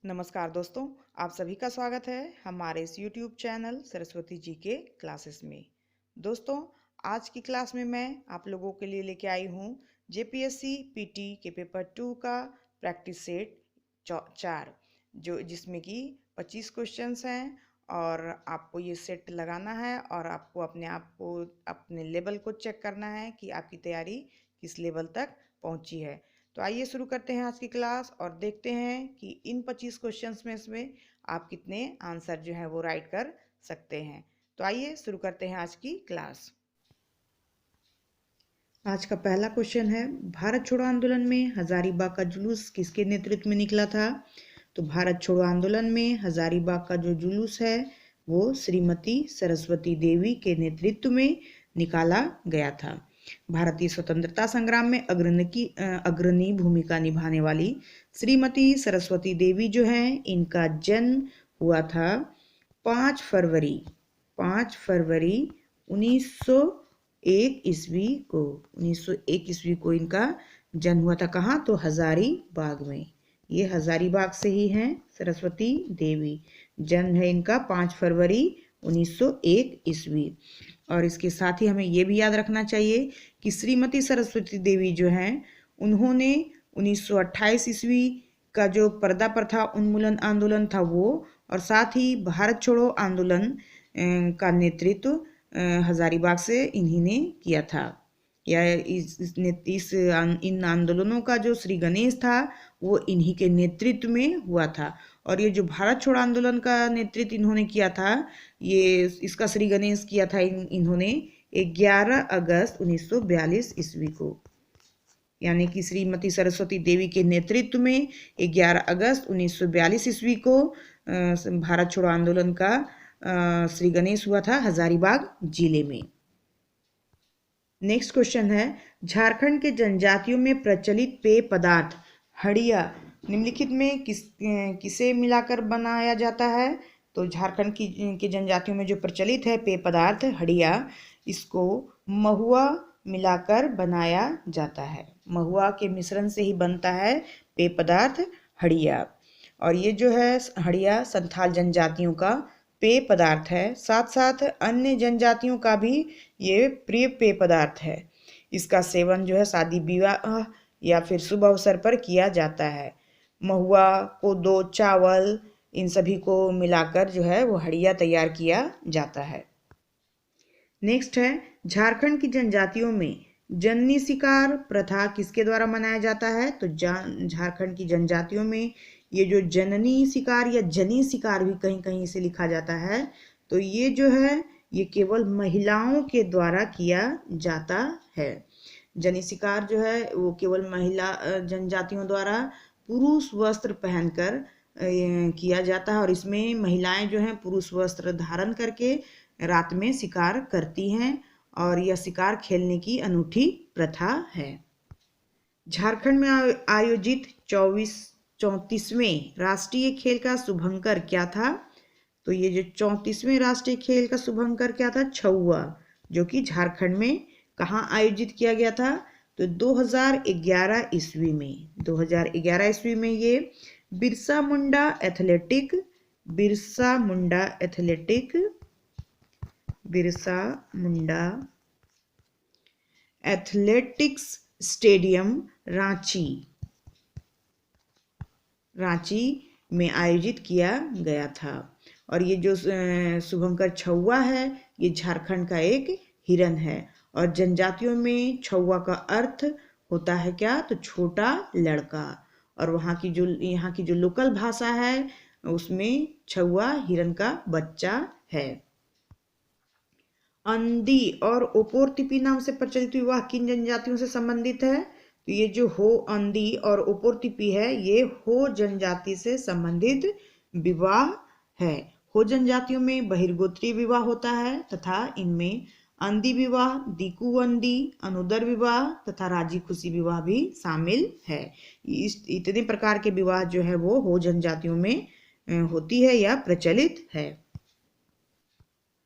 नमस्कार दोस्तों, आप सभी का स्वागत है हमारे इस YouTube चैनल सरस्वती जी के क्लासेस में। दोस्तों, आज की क्लास में मैं आप लोगों के लिए लेके आई हूँ जेपीएससी पीटी के पेपर 2 का प्रैक्टिस सेट 4 जो जिसमें कि 25 क्वेश्चंस हैं और आपको ये सेट लगाना है और आपको अपने आप को अपने लेवल को चेक करना है कि आपकी तैयारी किस लेवल तक पहुंची है। तो आइए शुरू करते हैं आज की क्लास और देखते हैं कि इन 25 क्वेश्चंस में से आप कितने आंसर जो है वो राइट कर सकते हैं। तो आइए शुरू करते हैं आज की क्लास। आज का पहला क्वेश्चन है, भारत छोड़ो आंदोलन में हजारीबाग का जुलूस किसके नेतृत्व में निकला था? तो भारत छोड़ो आंदोलन में हजारीबाग का जो जुलूस है वो श्रीमती सरस्वती देवी के नेतृत्व में निकाला गया था। भारतीय स्वतंत्रता संग्राम में अग्रणी भूमिका निभाने वाली श्रीमती सरस्वती देवी जो है, इनका जन्म हुआ था 5 फरवरी 1901 ईस्वी को। 1901 ईस्वी को इनका जन्म हुआ था। कहाँ? तो हजारीबाग में। ये हजारीबाग से ही हैं सरस्वती देवी। जन्म है इनका 5 फरवरी 1901 ईस्वी। और इसके साथ ही हमें ये भी याद रखना चाहिए कि श्रीमती सरस्वती देवी जो हैं, उन्होंने 1928 ईस्वी का जो पर्दा प्रथा उन्मूलन आंदोलन था वो, और साथ ही भारत छोड़ो आंदोलन का नेतृत्व हजारीबाग से इन्हीं ने किया था। या इन आंदोलनों का जो श्री गणेश था वो इन्हीं के नेतृत्व में हुआ था। और ये जो भारत छोड़ो आंदोलन का नेतृत्व इन्होंने किया था, ये इसका श्री गणेश किया था इन्होंने 11 अगस्त 1942 ईस्वी को। यानी कि श्रीमती सरस्वती देवी के नेतृत्व में 11 अगस्त 1942 ईस्वी को भारत छोड़ो आंदोलन का श्री गणेश हुआ था हजारीबाग जिले में। नेक्स्ट क्वेश्चन है, झारखंड के जनजातियों में प्रचलित पेय पदार्थ हड़िया निम्नलिखित में किसे मिलाकर बनाया जाता है? तो झारखंड की जनजातियों में जो प्रचलित है पेय पदार्थ हड़िया, इसको महुआ मिलाकर बनाया जाता है। महुआ के मिश्रण से ही बनता है पेय पदार्थ हड़िया। और ये जो है हड़िया संथाल जनजातियों का पेय पदार्थ है, साथ साथ अन्य जनजातियों का भी ये प्रिय पेय पदार्थ है। इसका सेवन जो है शादी विवाह या फिर शुभ अवसर पर किया जाता है। महुआ, कोदो, चावल, इन सभी को मिलाकर जो है वो हड़िया तैयार किया जाता है। नेक्स्ट है, झारखंड की जनजातियों में जननी शिकार प्रथा किसके द्वारा मनाया जाता है? तो झारखंड की जनजातियों में ये जो जननी शिकार या जनी शिकार भी कहीं कहीं से लिखा जाता है, तो ये जो है ये केवल महिलाओं के द्वारा किया जाता है। जनी शिकार जो है वो केवल महिला जनजातियों द्वारा पुरुष वस्त्र पहनकर किया जाता है, और इसमें महिलाएं जो हैं पुरुष वस्त्र धारण करके रात में शिकार करती हैं, और यह शिकार खेलने की अनूठी प्रथा है। झारखंड में आयोजित 34वें राष्ट्रीय खेल का शुभंकर क्या था? तो ये जो 34वें राष्ट्रीय खेल का शुभंकर क्या था? छउआ, जो कि झारखंड में कहाँ आयोजित किया गया था? तो 2011 ईस्वी में। 2011 ईस्वी में ये बिरसा मुंडा एथलेटिक्स स्टेडियम रांची में आयोजित किया गया था। और ये जो शुभंकर छउआ है ये झारखंड का एक हिरन है। और जनजातियों में छउआ का अर्थ होता है क्या? तो छोटा लड़का। और यहाँ की जो लोकल भाषा है उसमें छउआ हिरन का बच्चा है। अंधी और ओपोरतिपी नाम से प्रचलित विवाह किन जनजातियों से संबंधित है? तो ये जो हो अंधी और ओपोरतिपी है ये हो जनजाति से संबंधित विवाह है। हो जनजातियों में बहिर्गोत्रीय विवाह होता है तथा इनमें अंधी विवाह, दीकू अंधी, अनुदर विवाह तथा राजी खुशी विवाह भी शामिल है। इतने प्रकार के विवाह जो है वो हो जनजातियों में होती है या प्रचलित है।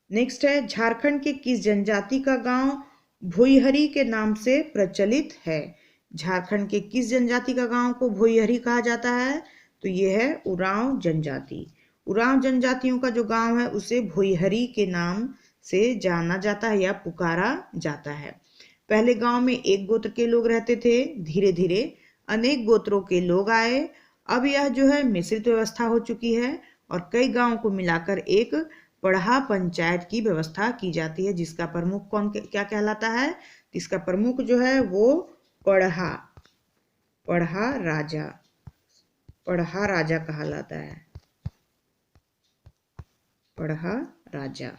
नेक्स्ट है, झारखंड के किस जनजाति का गांव भोईहरी के नाम से प्रचलित है? झारखंड के किस जनजाति का गांव को भोईहरी कहा जाता है? तो ये है उरांव जनजाति। उरांव जनजातियों का जो गांव है उसे भुईहरी के नाम से जाना जाता है या पुकारा जाता है। पहले गांव में एक गोत्र के लोग रहते थे, धीरे धीरे अनेक गोत्रों के लोग आए। अब यह जो है मिश्रित व्यवस्था हो चुकी है और कई गांवों को मिलाकर एक पढ़ा पंचायत की व्यवस्था की जाती है, जिसका प्रमुख कौन क्या कहलाता है? इसका प्रमुख जो है वो पढ़ा राजा कहलाता है। पढ़ा राजा।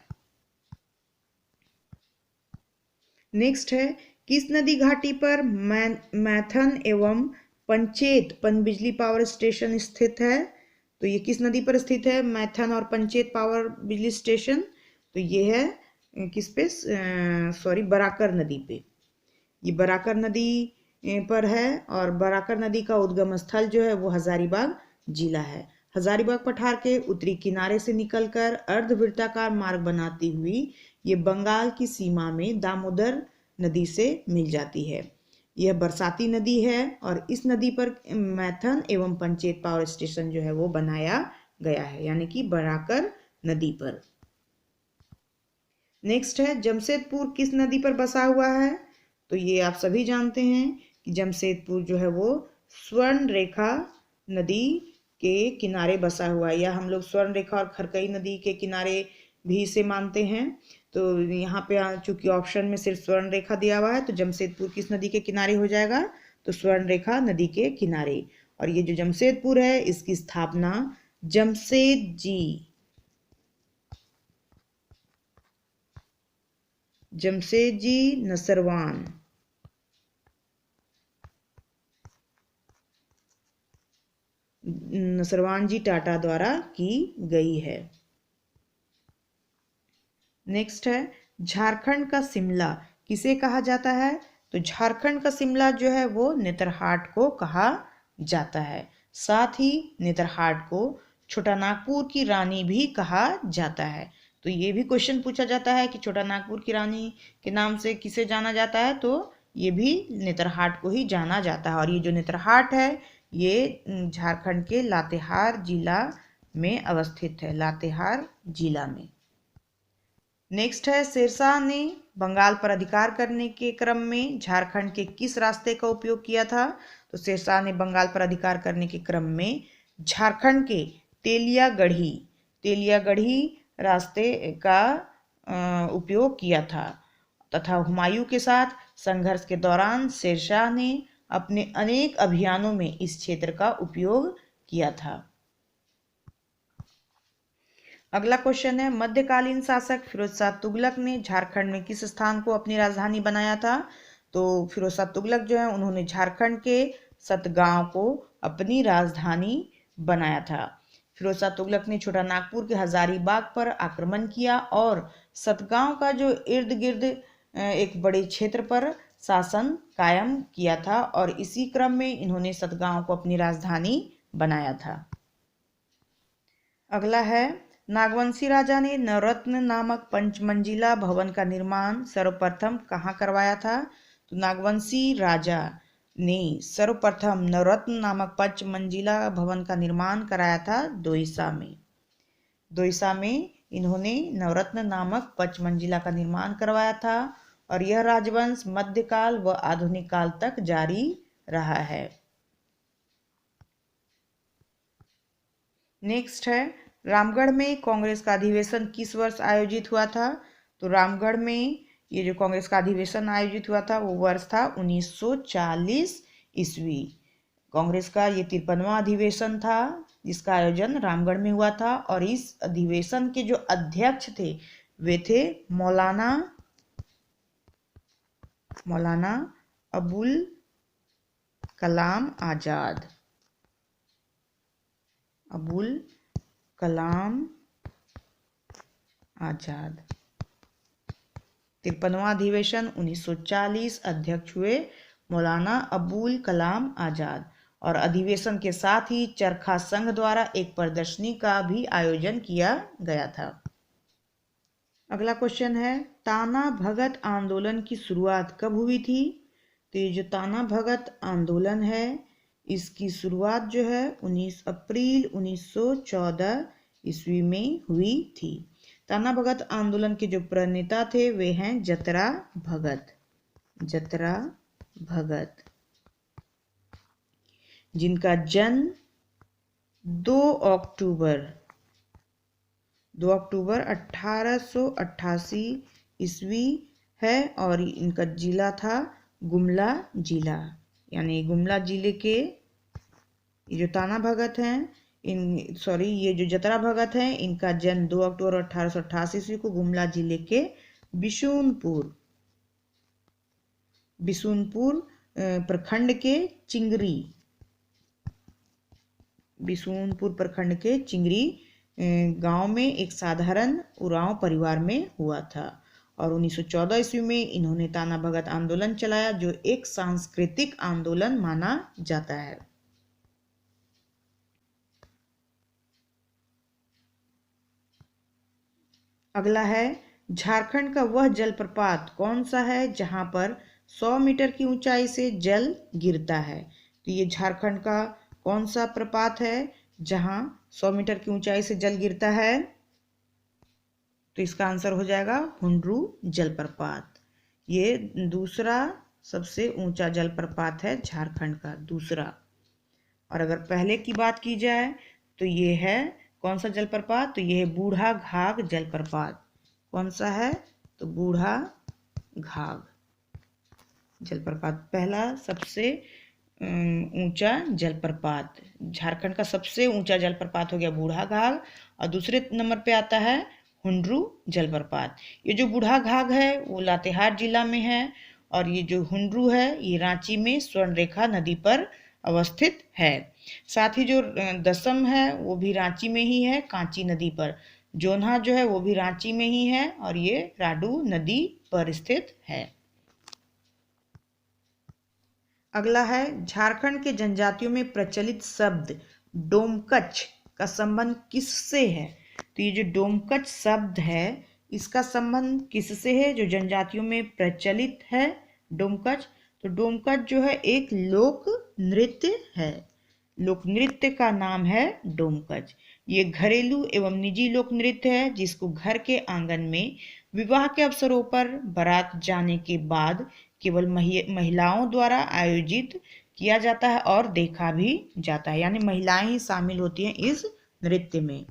नेक्स्ट है, किस नदी घाटी पर मैथन एवं पंचेत पनबिजली पावर स्टेशन स्थित है? तो ये किस नदी पर स्थित है? मैथन और पंचेत पावर बिजली स्टेशन। तो ये है किस पे? बराकर नदी पे। ये बराकर नदी पर है और बराकर नदी का उद्गम स्थल जो है वो हजारीबाग जिला है। हजारीबाग पठार के उत्तरी किनारे से निकलकर अर्धवृत्ताकार मार्ग बनाती हुई ये बंगाल की सीमा में दामोदर नदी से मिल जाती है। यह बरसाती नदी है और इस नदी पर मैथन एवं पंचेत पावर स्टेशन जो है वो बनाया गया है, यानी कि बराकर नदी पर। नेक्स्ट है, जमशेदपुर किस नदी पर बसा हुआ है? तो ये आप सभी जानते हैं कि जमशेदपुर जो है वो स्वर्ण रेखा नदी के किनारे बसा हुआ है, या हम लोग स्वर्ण रेखा और खरकई नदी के किनारे भी इसे मानते हैं। तो यहाँ पे चूंकि ऑप्शन में सिर्फ स्वर्ण रेखा दिया हुआ है तो जमशेदपुर किस नदी के किनारे हो जाएगा? तो स्वर्ण रेखा नदी के किनारे। और ये जो जमशेदपुर है इसकी स्थापना जमशेदजी नसरवान जी टाटा द्वारा की गई है। नेक्स्ट है, झारखंड का शिमला किसे कहा जाता है? तो झारखंड का शिमला जो है वो नेतरहाट को कहा जाता है। साथ ही नेतरहाट को छोटा नागपुर की रानी भी कहा जाता है। तो ये भी क्वेश्चन पूछा जाता है कि छोटा नागपुर की रानी के नाम से किसे जाना जाता है? तो ये भी नेतरहाट को ही जाना जाता है। और ये जो नेतरहाट है ये झारखंड के लातेहार जिला में अवस्थित है, लातेहार जिला में। नेक्स्ट है, शेरशाह ने बंगाल पर अधिकार करने के क्रम में झारखंड के किस रास्ते का उपयोग किया था? तो शेरशाह ने बंगाल पर अधिकार करने के क्रम में झारखंड के तेलियागढ़ी रास्ते का उपयोग किया था तथा हुमायूं के साथ संघर्ष के दौरान शेरशाह ने अपने अनेक अभियानों में इस क्षेत्र का उपयोग किया था। अगला क्वेश्चन है, मध्यकालीन शासक फिरोज तुगलक ने झारखंड में किस स्थान को अपनी राजधानी बनाया था? तो फिरोज तुगलक जो है उन्होंने झारखंड के सतगांव को अपनी राजधानी बनाया था। फिरोज तुगलक ने छोटा नागपुर के हजारीबाग पर आक्रमण किया और सतगांव का जो इर्द गिर्द एक बड़े क्षेत्र पर शासन कायम किया था और इसी क्रम में इन्होंने सतगांव को अपनी राजधानी बनाया था। अगला है, नागवंशी राजा ने नवरत्न नामक पंचमंजिला भवन का निर्माण सर्वप्रथम कहाँ करवाया था? तो नागवंशी राजा ने सर्वप्रथम नवरत्न नामक पंचमंजिला भवन का निर्माण कराया था दोईसा में। दोईसा में इन्होंने नवरत्न नामक पंचमंजिला का निर्माण करवाया था और यह राजवंश मध्यकाल व आधुनिक काल तक जारी रहा है। नेक्स्ट है, रामगढ़ में कांग्रेस का अधिवेशन किस वर्ष आयोजित हुआ था? तो रामगढ़ में ये जो कांग्रेस का अधिवेशन आयोजित हुआ था वो वर्ष था 1940 ईस्वी। कांग्रेस का ये 53वां अधिवेशन था जिसका आयोजन रामगढ़ में हुआ था और इस अधिवेशन के जो अध्यक्ष थे वे थे मौलाना अबुल कलाम आजाद। 53वां अधिवेशन 1940, अध्यक्ष हुए मौलाना अबुल कलाम आजाद। और अधिवेशन के साथ ही चरखा संघ द्वारा एक प्रदर्शनी का भी आयोजन किया गया था। अगला क्वेश्चन है, ताना भगत आंदोलन की शुरुआत कब हुई थी? तो ये जो ताना भगत आंदोलन है इसकी शुरुआत जो है 19 अप्रैल 1914 ईस्वी में हुई थी। ताना भगत आंदोलन के जो प्रणेता थे वे हैं जतरा भगत। जतरा भगत, जिनका जन्म 2 अक्टूबर 1888 ईस्वी है और इनका जिला था गुमला जिला। यानी गुमला जिले के ये जो ताना भगत हैं ये जो जतरा भगत हैं, इनका जन्म 2 अक्टूबर 1888 ईस्वी को गुमला जिले के बिशुनपुर प्रखंड के चिंगरी गांव में एक साधारण उरांव परिवार में हुआ था। और 1914 ईस्वी में इन्होंने ताना भगत आंदोलन चलाया, जो एक सांस्कृतिक आंदोलन माना जाता है। अगला है, झारखंड का वह जलप्रपात कौन सा है जहां पर 100 मीटर की ऊंचाई से जल गिरता है। तो ये झारखंड का कौन सा प्रपात है जहां 100 मीटर की ऊंचाई से जल गिरता है। तो इसका आंसर हो जाएगा हुंड्रू जलप्रपात। ये दूसरा सबसे ऊंचा जलप्रपात है झारखंड का, दूसरा। और अगर पहले की बात की जाए तो ये है कौन सा जलप्रपात, तो ये है बूढ़ा घाघ जलप्रपात। कौन सा है, तो बूढ़ा घाघ जलप्रपात पहला सबसे ऊंचा जलप्रपात। झारखंड का सबसे ऊंचा जलप्रपात हो गया बूढ़ा घाघ, और दूसरे नंबर पे आता है हुंड्रू जलप्रपात। ये जो बूढ़ा घाघ है वो लातेहार जिला में है, और ये जो हुंड्रू है ये रांची में स्वर्णरेखा नदी पर अवस्थित है। साथ ही जो दसम है वो भी रांची में ही है, कांची नदी पर। जोन्हा जो है वो भी रांची में ही है, और ये राडू नदी पर स्थित है। अगला है, झारखंड के जनजातियों में प्रचलित शब्द डोमकच का संबंध किससे है। तो ये जो डोमकच शब्द है इसका संबंध किससे है, जो जनजातियों में प्रचलित है डोमकच। तो डोमकच जो है एक लोक नृत्य है, लोक नृत्य का नाम है डोमकच। ये घरेलू एवं निजी लोक नृत्य है जिसको घर के आंगन में विवाह के अवसरों पर बारात जाने के बाद केवल महिलाओं द्वारा आयोजित किया जाता है और देखा भी जाता है। यानी महिलाएं ही शामिल होती हैं इस नृत्य में।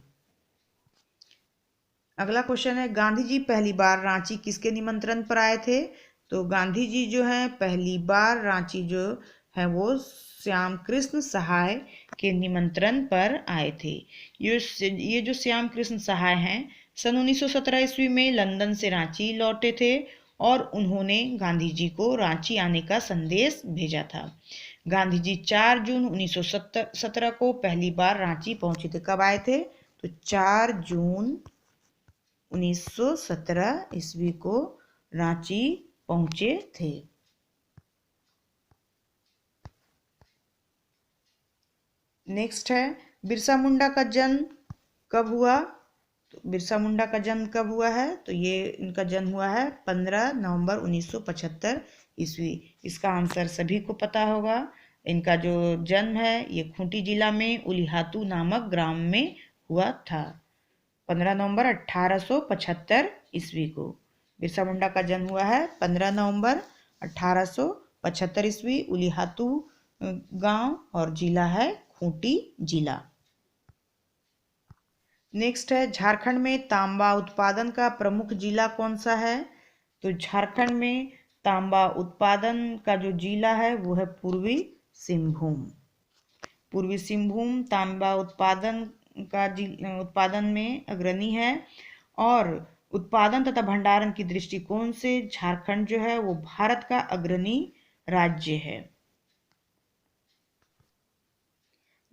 अगला क्वेश्चन है, गांधी जी पहली बार रांची किसके निमंत्रण पर आए थे। तो गांधी जी जो है पहली बार रांची जो है वो श्याम कृष्ण सहाय के निमंत्रण पर आए थे। ये जो श्याम कृष्ण सहाय हैं सन 1917 ईस्वी में लंदन से रांची लौटे थे और उन्होंने गांधी जी को रांची आने का संदेश भेजा था। गांधी जी 4 जून 1917 को पहली बार रांची पहुंचे थे। कब आए थे, तो 4 जून 1917 ईस्वी को रांची पहुंचे थे। नेक्स्ट है, बिरसा मुंडा का जन्म कब हुआ। तो बिरसा मुंडा का जन्म कब हुआ है, तो ये इनका जन्म हुआ है 15 नवंबर 1975 ईस्वी। इसका आंसर सभी को पता होगा। इनका जो जन्म है ये खूंटी जिला में उलिहातू नामक ग्राम में हुआ था। 15 नवंबर 1875 ईस्वी को बिरसा मुंडा का जन्म हुआ है। 15 नवंबर 1875 ईस्वी, उलिहातू गांव, और जिला है खूंटी जिला। नेक्स्ट है, झारखंड में तांबा उत्पादन का प्रमुख जिला कौन सा है। तो झारखंड में तांबा उत्पादन का जो जिला है वो है पूर्वी सिंहभूम। पूर्वी सिंहभूम तांबा उत्पादन में अग्रणी है, और उत्पादन तथा भंडारण की दृष्टिकोण से झारखंड जो है वो भारत का अग्रणी राज्य है।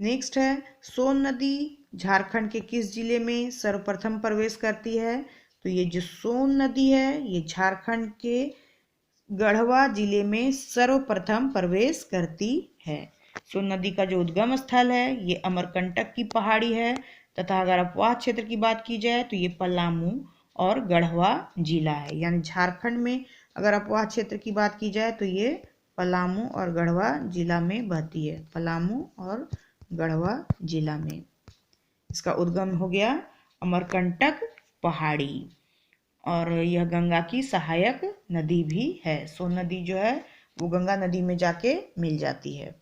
नेक्स्ट है, सोन नदी झारखंड के किस जिले में सर्वप्रथम प्रवेश करती है। तो ये जो सोन नदी है ये झारखंड के गढ़वा जिले में सर्वप्रथम प्रवेश करती है। सोन नदी का जो उद्गम स्थल है ये अमरकंटक की पहाड़ी है, तथा अगर अपवाह क्षेत्र की बात की जाए तो ये पलामू और गढ़वा जिला है। यानी झारखंड में अगर अपवाह क्षेत्र की बात की जाए तो ये पलामू और गढ़वा जिला में बहती है। पलामू और गढ़वा जिला में। इसका उद्गम हो गया अमरकंटक पहाड़ी और यह गंगा की सहायक नदी भी है। सोन नदी जो है वो गंगा नदी में जाके मिल जाती है।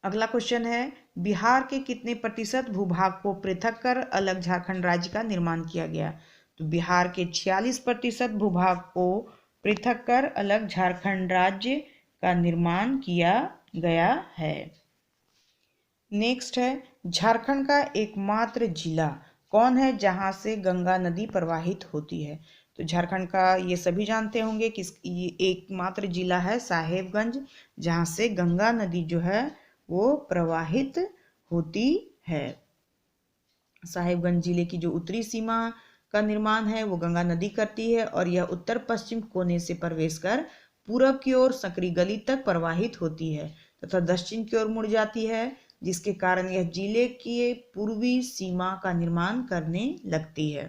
अगला क्वेश्चन है, बिहार के कितने प्रतिशत भूभाग को पृथक कर अलग झारखंड राज्य का निर्माण किया गया? तो बिहार के 46% भूभाग को पृथक कर अलग झारखंड राज्य का निर्माण किया गया है। नेक्स्ट है, झारखंड का एकमात्र जिला कौन है जहां से गंगा नदी प्रवाहित होती है? तो झारखंड का ये सभी जानते होंगे कि ये एकमात्र जिला है साहेबगंज, जहां से गंगा नदी जो है वो प्रवाहित होती है। साहेबगंज जिले की जो उत्तरी सीमा का निर्माण है वो गंगा नदी करती है और यह उत्तर पश्चिम कोने से प्रवेश कर पूरब की ओर सकरी गली तक प्रवाहित होती है तथा दक्षिण की ओर मुड़ जाती है, जिसके कारण यह जिले की पूर्वी सीमा का निर्माण करने लगती है।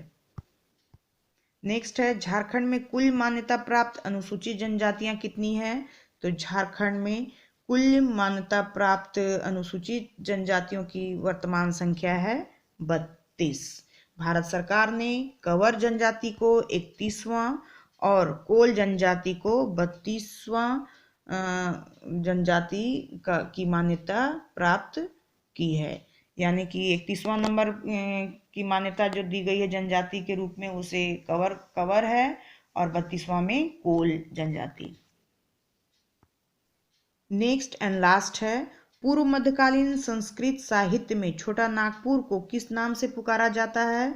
नेक्स्ट है, झारखंड में कुल मान्यता प्राप्त अनुसूचित जनजातियां कितनी हैं? तो झारखंड में कुल मान्यता प्राप्त अनुसूचित जनजातियों की वर्तमान संख्या है 32। भारत सरकार ने कंवर जनजाति को 31वां और कोल जनजाति को 32वां जनजाति की मान्यता प्राप्त की है। यानी कि 31वां नंबर की मान्यता जो दी गई है जनजाति के रूप में उसे कंवर है और 32वां में कोल जनजाति। नेक्स्ट एंड लास्ट है, पूर्व मध्यकालीन संस्कृत साहित्य में छोटा नागपुर को किस नाम से पुकारा जाता है?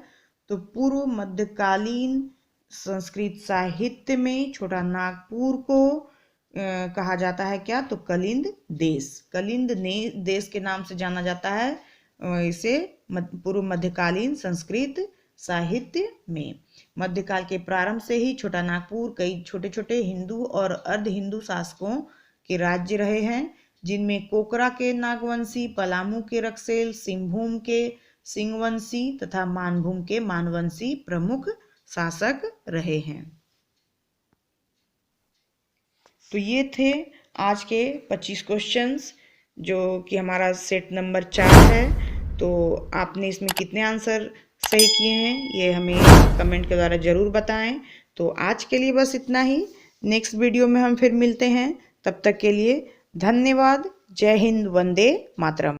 तो पूर्व मध्यकालीन संस्कृत साहित्य में छोटा नागपुर को कहा जाता है क्या? तो कलिंद देश। कलिंद देश के नाम से जाना जाता है इसे पूर्व मध्यकालीन संस्कृत साहित्य में। मध्यकाल के प्रारंभ से ही छोटा नागपुर कई छोटे छोटे हिंदू और अर्ध हिंदू शासकों के राज्य रहे हैं, जिनमें कोकरा के नागवंशी, पलामू के रक्सेल, सिंहभूम के सिंहवंशी तथा मानभूम के मानवंशी प्रमुख शासक रहे हैं। तो ये थे आज के 25 क्वेश्चंस जो कि हमारा सेट नंबर 4 है। तो आपने इसमें कितने आंसर सही किए हैं ये हमें कमेंट के द्वारा ज़रूर बताएं। तो आज के लिए बस इतना ही। नेक्स्ट वीडियो में हम फिर मिलते हैं। तब तक के लिए धन्यवाद। जय हिंद, वंदे मातरम।